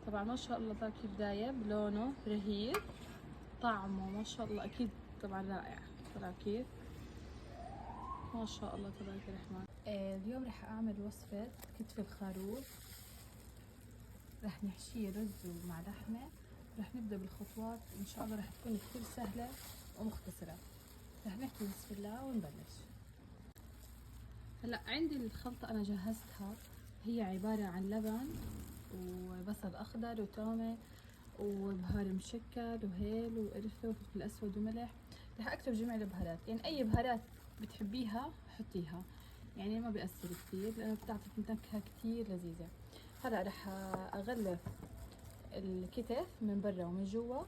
طبعا ما شاء الله طلع كيف دايب، لونه رهيب، طعمه ما شاء الله اكيد طبعا رائع. طلع كيف ما شاء الله تبارك الرحمن. اليوم رح اعمل وصفة كتف الخروف، رح نحشيه رز ومع لحمة. رح نبدأ بالخطوات ان شاء الله، رح تكون كتير سهلة ومختصرة. رح نحكي بسم الله ونبلش. هلا عندي الخلطة انا جهزتها، هي عبارة عن لبن وبصل اخضر وتومة وبهار مشكل وهيل وقرفة وفلفل اسود وملح. رح اكتب جميع البهارات، يعني اي بهارات بتحبيها حطيها، يعني ما بيأثر كثير لانه بتعطي نكهة كثير لذيذة. هلا رح اغلف الكتف من برا ومن جوا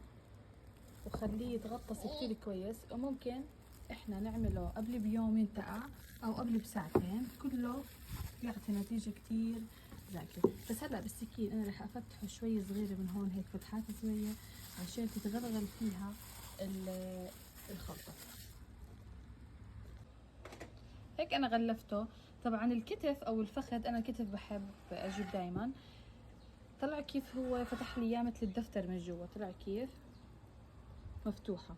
وخليه يتغطس كثير كويس، وممكن احنا نعمله قبل بيوم ينتقع او قبل بساعتين، كله بيعطي نتيجة كثير زاكية. بس هلا بالسكين انا رح افتحه شوي صغيرة من هون، هيك فتحات صغيرة عشان تتغلغل فيها الخلطة. هيك انا غلفته. طبعا الكتف او الفخذ، انا كتف بحب اجيب دايما. طلع كيف هو فتح لي اياه مثل الدفتر من جوا، طلع كيف مفتوحة.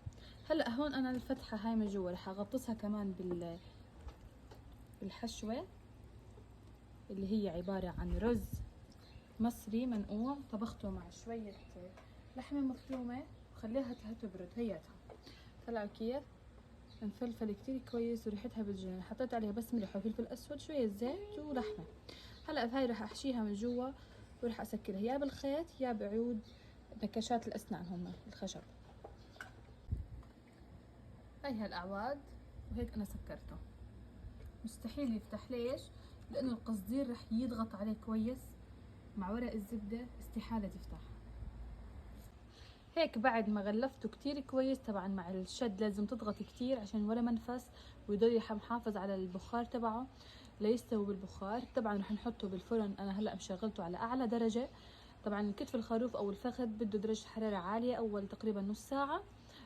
هلا هون انا الفتحة هاي من جوا رح اغطسها كمان بالحشوة اللي هي عبارة عن رز مصري منقوع، طبخته مع شوية لحمة مفرومة وخليها تبرد هياتها. طلع كيف مفلفل كتير كويس وريحتها بتجنن. حطيت عليها بس ملح وفلفل اسود شوية زيت ولحمة. هلا هاي رح احشيها من جوا ورح اسكرها يا بالخيط يا بعود نكشات الاسنان، هم الخشب. هاي هالاعواد وهيك انا سكرته. مستحيل يفتح، ليش؟ لانه القصدير رح يضغط عليه كويس مع ورق الزبدة، استحالة تفتح. هيك بعد ما غلفته كتير كويس، طبعا مع الشد لازم تضغط كتير عشان ولا منفس، ويضل محافظ على البخار تبعه ليستوي بالبخار. طبعا رح نحطه بالفرن، انا هلا مشغلته على اعلى درجة. طبعا الكتف الخروف او الفخذ بده درجة حرارة عالية اول تقريبا نص ساعة،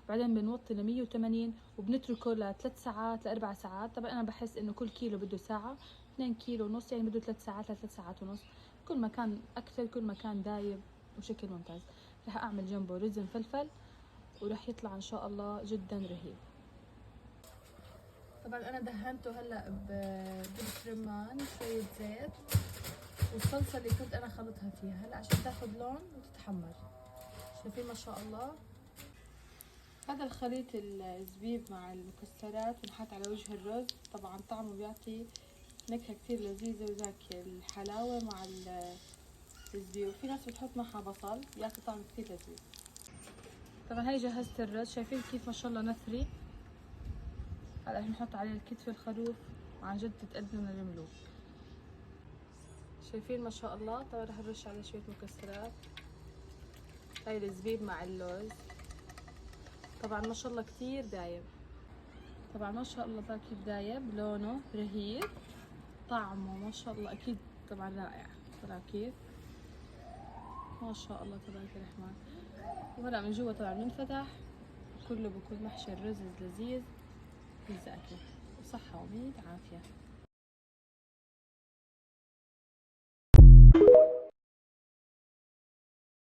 بعدين بنوطي ل 180 وبنتركه ل3 ساعات ل4 ساعات. طبعا انا بحس انه كل كيلو بده ساعة، 2 كيلو ونص يعني بده 3 ساعات ل3 ساعات ونص. كل ما كان اكثر كل ما كان دايب بشكل ممتاز. رح اعمل جنبه رز مفلفل ورح يطلع ان شاء الله جدا رهيب. طبعا انا دهنته هلا بدبس رمان شوية زيت والصلصة اللي كنت انا خلطها فيها هلا عشان تاخذ لون وتتحمر. شايفين ما شاء الله. هذا الخليط الزبيب مع المكسرات ونحط على وجه الرز، طبعا طعمه بيعطي نكهة كتير لذيذة وزاكية، الحلاوة مع الزبيب، وفي ناس بتحط معها بصل بيعطي طعم كتير لذيذ. طبعا هاي جهزت الرز، شايفين كيف ما شاء الله نثري. هلا بنحط عليه الكتف الخروف وعن جد تتقدم للملوك. شايفين ما شاء الله. طبعا رح نرش عليه شوية مكسرات، هاي الزبيب مع اللوز. طبعا ما شاء الله كتير دايب. طبعا ما شاء الله كيف دايب، لونه رهيب، طعمه ما شاء الله اكيد طبعا رائع. طلع كيف ما شاء الله تبارك الرحمن. وهلا من جوا طبعا بنفتح كله بكون محشي الرز لذيذ بالزاكي، وصحة ومية عافية.